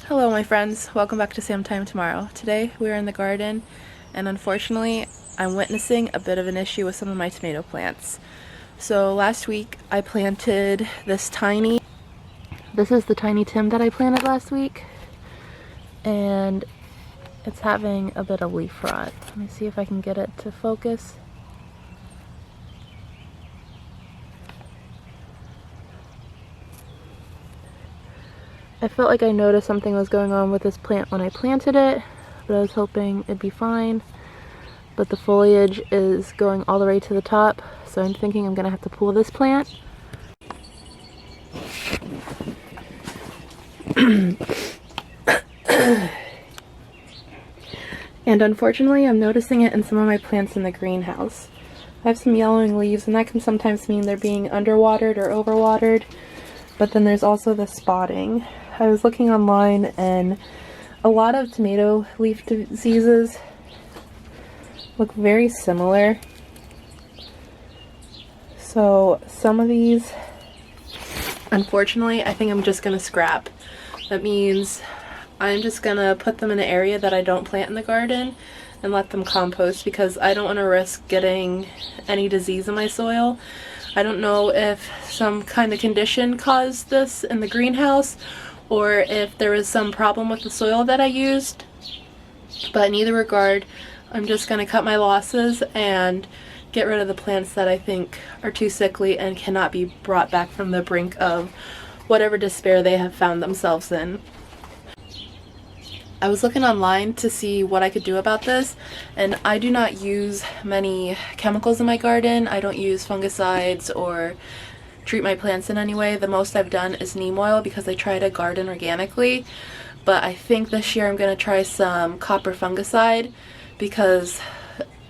Hello my friends, welcome back to Samtimetomorrow. Today we are in the garden and unfortunately I'm witnessing a bit of an issue with some of my tomato plants. So last week I planted this is the tiny Tim that I planted last week, and it's having a bit of leaf rot. Let me see if I can get it to focus. I felt like I noticed something was going on with this plant when I planted it, but I was hoping it'd be fine. But the foliage is going all the way to the top, so I'm thinking I'm gonna have to pull this plant. And unfortunately, I'm noticing it in some of my plants in the greenhouse. I have some yellowing leaves, and that can sometimes mean they're being underwatered or overwatered. But then there's also the spotting. I was looking online, and a lot of tomato leaf diseases look very similar. So some of these, unfortunately, I think I'm just gonna scrap. That means I'm just gonna put them in an area that I don't plant in the garden and let them compost, because I don't want to risk getting any disease in my soil. I don't know if some kind of condition caused this in the greenhouse or if there was some problem with the soil that I used, but in either regard I'm just going to cut my losses and get rid of the plants that I think are too sickly and cannot be brought back from the brink of whatever despair they have found themselves in. I was looking online to see what I could do about this, and I do not use many chemicals in my garden. I don't use fungicides or treat my plants in any way. The most I've done is neem oil because I try to garden organically, but I think this year I'm going to try some copper fungicide because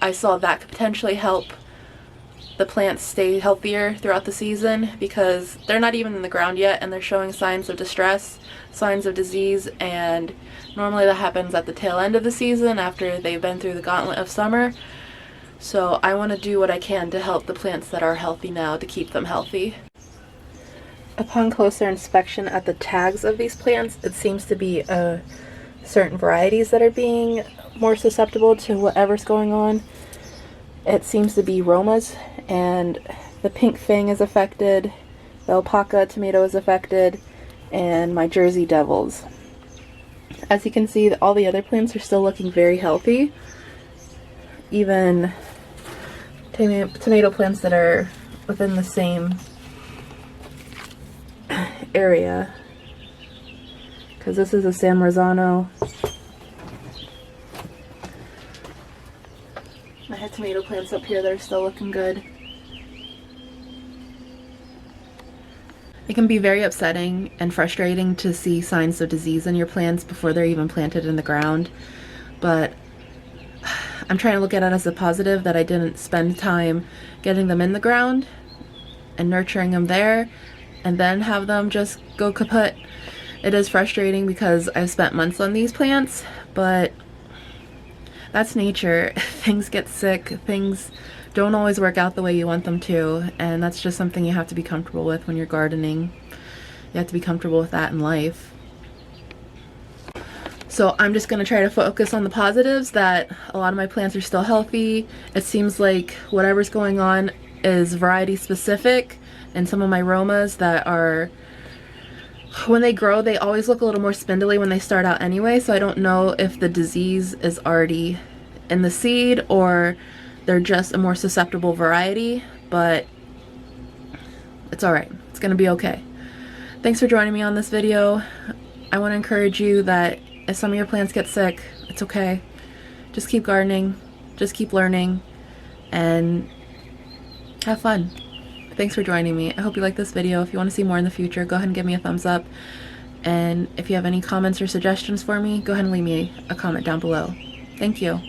I saw that could potentially help the plants stay healthier throughout the season, because they're not even in the ground yet and they're showing signs of distress, signs of disease, and normally that happens at the tail end of the season after they've been through the gauntlet of summer. So I want to do what I can to help the plants that are healthy now to keep them healthy. Upon closer inspection at the tags of these plants, it seems to be certain varieties that are being more susceptible to whatever's going on. It seems to be Romas, and the pink fang is affected, the alpaca tomato is affected, and my Jersey devils. As you can see, all the other plants are still looking very healthy. Even tomato plants that are within the same area, because this is a San Marzano. I had tomato plants up here that are still looking good. It can be very upsetting and frustrating to see signs of disease in your plants before they're even planted in the ground, but I'm trying to look at it as a positive that I didn't spend time getting them in the ground and nurturing them there and then have them just go kaput. It is frustrating because I've spent months on these plants, but that's nature. Things get sick, things don't always work out the way you want them to, and that's just something you have to be comfortable with when you're gardening. You have to be comfortable with that in life. So I'm just going to try to focus on the positives, that a lot of my plants are still healthy. It seems like whatever's going on is variety specific, and some of my Romas that are, when they grow, they always look a little more spindly when they start out anyway, so I don't know if the disease is already in the seed or they're just a more susceptible variety, but it's alright. It's gonna be okay. Thanks for joining me on this video. I want to encourage you that if some of your plants get sick, it's okay. Just keep gardening, just keep learning, and have fun. Thanks for joining me. I hope you like this video. If you want to see more in the future, go ahead and give me a thumbs up. And if you have any comments or suggestions for me, go ahead and leave me a comment down below. Thank you.